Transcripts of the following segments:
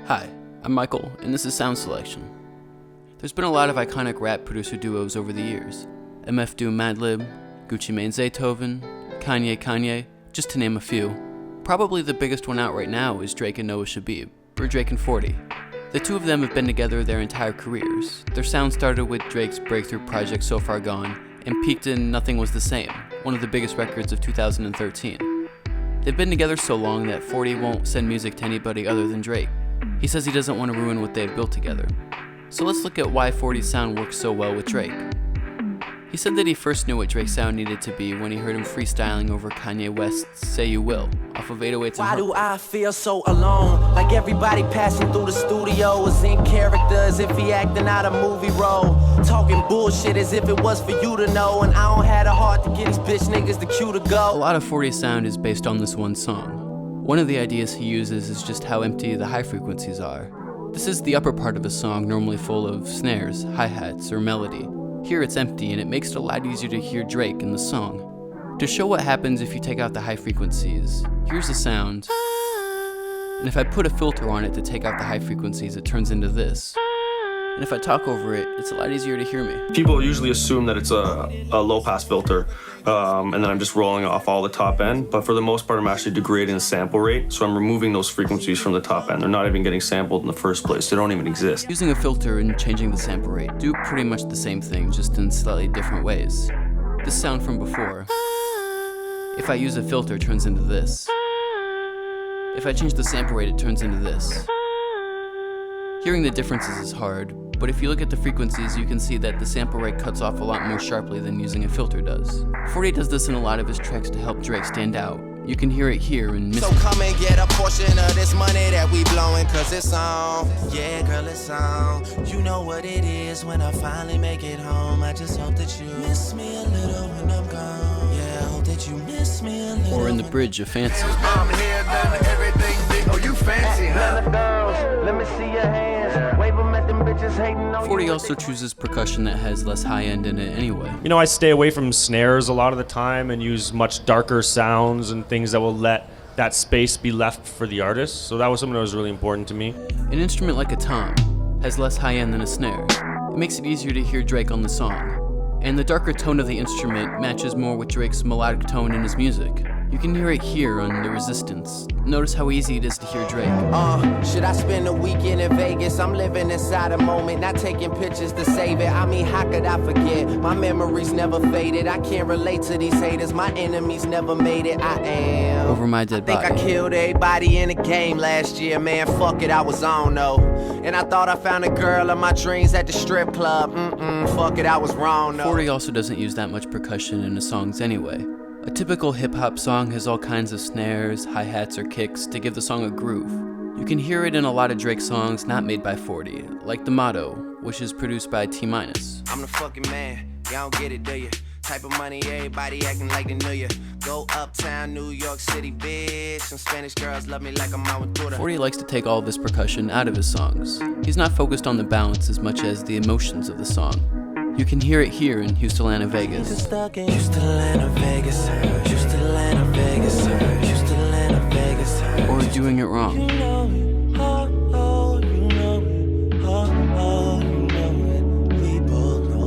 Hi, I'm Michael, and this is Sound Selection. There's been a lot of iconic rap producer duos over the years. MF Doom Madlib, Gucci Mane Zaytoven, Kanye, just to name a few. Probably the biggest one out right now is Drake and Noah Shebib, or Drake and 40. The two of them have been together their entire careers. Their sound started with Drake's breakthrough project So Far Gone, and peaked in Nothing Was the Same, one of the biggest records of 2013. They've been together so long that 40 won't send music to anybody other than Drake. He says he doesn't want to ruin what they've built together. So let's look at why 40's sound works so well with Drake. He said that he first knew what Drake's sound needed to be when he heard him freestyling over Kanye West's Say You Will, off of 808s and Why do I feel so alone? Like everybody passing through the studio is in character as if he acting out a movie role. Talking bullshit as if it was for you to know. And I don't have the heart to get these bitch niggas the cue to go. A lot of 40's sound is based on this one song. One of the ideas he uses is just how empty the high frequencies are. This is the upper part of a song normally full of snares, hi-hats, or melody. Here it's empty and it makes it a lot easier to hear Drake in the song. To show what happens if you take out the high frequencies, here's the sound. And if I put a filter on it to take out the high frequencies, it turns into this. And if I talk over it, it's a lot easier to hear me. People usually assume that it's a low-pass filter, and then I'm just rolling off all the top end. But for the most part, I'm actually degrading the sample rate, so I'm removing those frequencies from the top end. They're not even getting sampled in the first place. They don't even exist. Using a filter and changing the sample rate do pretty much the same thing, just in slightly different ways. This sound from before, if I use a filter, turns into this. If I change the sample rate, it turns into this. Hearing the differences is hard, but if you look at the frequencies, you can see that the sample rate cuts off a lot more sharply than using a filter does. 40 does this in a lot of his tracks to help Drake stand out. You can hear it here in So come and get a portion of this money that we blowing, cause it's on. Yeah, girl, it's on. You know what it is when I finally make it home. I just hope that you miss me a little when I'm gone. Yeah, I hope that you miss me a little. Or in the bridge of Fancy. I'm here, done everything big. Oh, you fancy, huh? Let me see your hands. Wave them at them bitches hating on 40 also chooses percussion that has less high end in it anyway. You know, I stay away from snares a lot of the time and use much darker sounds and things that will let that space be left for the artist. So that was something that was really important to me. An instrument like a tom has less high end than a snare. It makes it easier to hear Drake on the song. And the darker tone of the instrument matches more with Drake's melodic tone in his music. You can hear it here on The Resistance. Notice how easy it is to hear Drake. Should I spend a weekend in Vegas? I'm living inside a moment, not taking pictures to save it. I mean, how could I forget? My memories never faded. I can't relate to these haters. My enemies never made it. I am Over My Dead Body. I killed everybody in the game last year, man. Fuck it, I was on though. And I thought I found a girl of my dreams at the strip club. Fuck it, I was wrong though. 40 also doesn't use that much percussion in his songs anyway. A typical hip-hop song has all kinds of snares, hi-hats, or kicks to give the song a groove. You can hear it in a lot of Drake songs not made by 40, like The Motto, which is produced by T-. I'm the fucking man, y'all don't get it, do you? Type of money, everybody acting like they knew you. Go uptown, New York City, bitch. Some Spanish girls love me like I'm out with Buddha. 40 likes to take all of this percussion out of his songs. He's not focused on the bounce as much as the emotions of the song. You can hear it here in Houston, Vegas. Houston, Vegas, Houston, Vegas, Houston, Vegas. Or Doing It Wrong.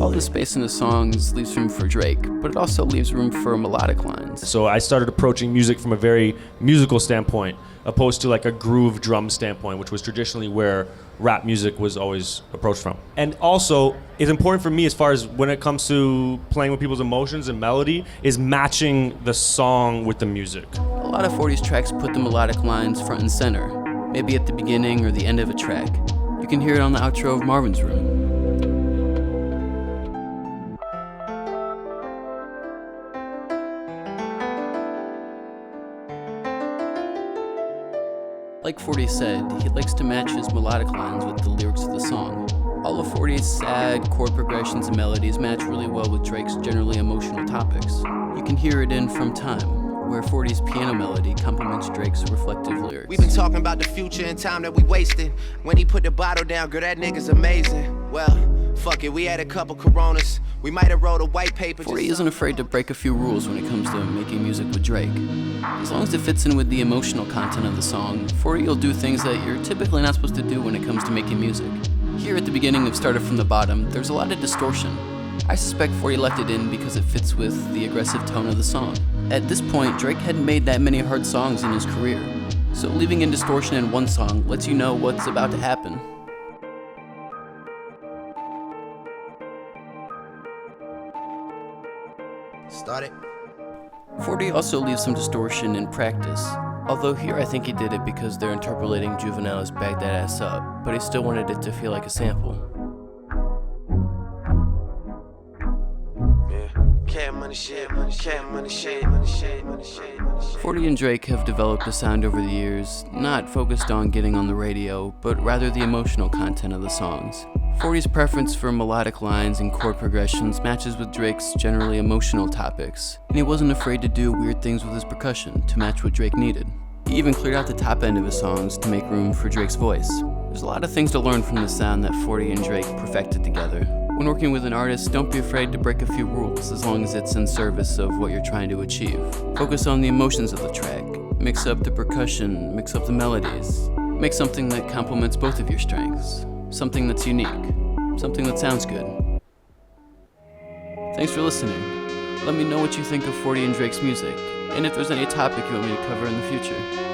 All the space in the songs leaves room for Drake, but it also leaves room for melodic lines. So I started approaching music from a very musical standpoint, opposed to like a groove drum standpoint, which was traditionally where rap music was always approached from. And also, it's important for me as far as when it comes to playing with people's emotions and melody, is matching the song with the music. A lot of 40's tracks put the melodic lines front and center, maybe at the beginning or the end of a track. You can hear it on the outro of Marvin's Room. Like 40 said, he likes to match his melodic lines with the lyrics of the song. All of 40's sad chord progressions and melodies match really well with Drake's generally emotional topics. You can hear it in From Time, where 40's piano melody complements Drake's reflective lyrics. We've been talking about the future and time that we wasted. When he put the bottle down, girl, that nigga's amazing. Well, Fuck it, we had a couple Coronas. We might have wrote a white paper. 40 isn't afraid to break a few rules when it comes to making music with Drake. As long as it fits in with the emotional content of the song, 40 will do things that you're typically not supposed to do when it comes to making music. Here at the beginning of Started From the Bottom, there's a lot of distortion. I suspect 40 left it in because it fits with the aggressive tone of the song. At this point, Drake hadn't made that many hard songs in his career, so leaving in distortion in one song lets you know what's about to happen. Start it. 40 also leaves some distortion in practice, although here I think he did it because they're interpolating Juvenile's Bag That Ass Up, but he still wanted it to feel like a sample. Cat money shit, cat money shit, money shit, money shit, money shit. 40 and Drake have developed a sound over the years, not focused on getting on the radio, but rather the emotional content of the songs. 40's preference for melodic lines and chord progressions matches with Drake's generally emotional topics, and he wasn't afraid to do weird things with his percussion to match what Drake needed. He even cleared out the top end of his songs to make room for Drake's voice. There's a lot of things to learn from the sound that 40 and Drake perfected together. When working with an artist, don't be afraid to break a few rules as long as it's in service of what you're trying to achieve. Focus on the emotions of the track, mix up the percussion, mix up the melodies. Make something that complements both of your strengths, something that's unique, something that sounds good. Thanks for listening. Let me know what you think of 40 and Drake's music, and if there's any topic you want me to cover in the future.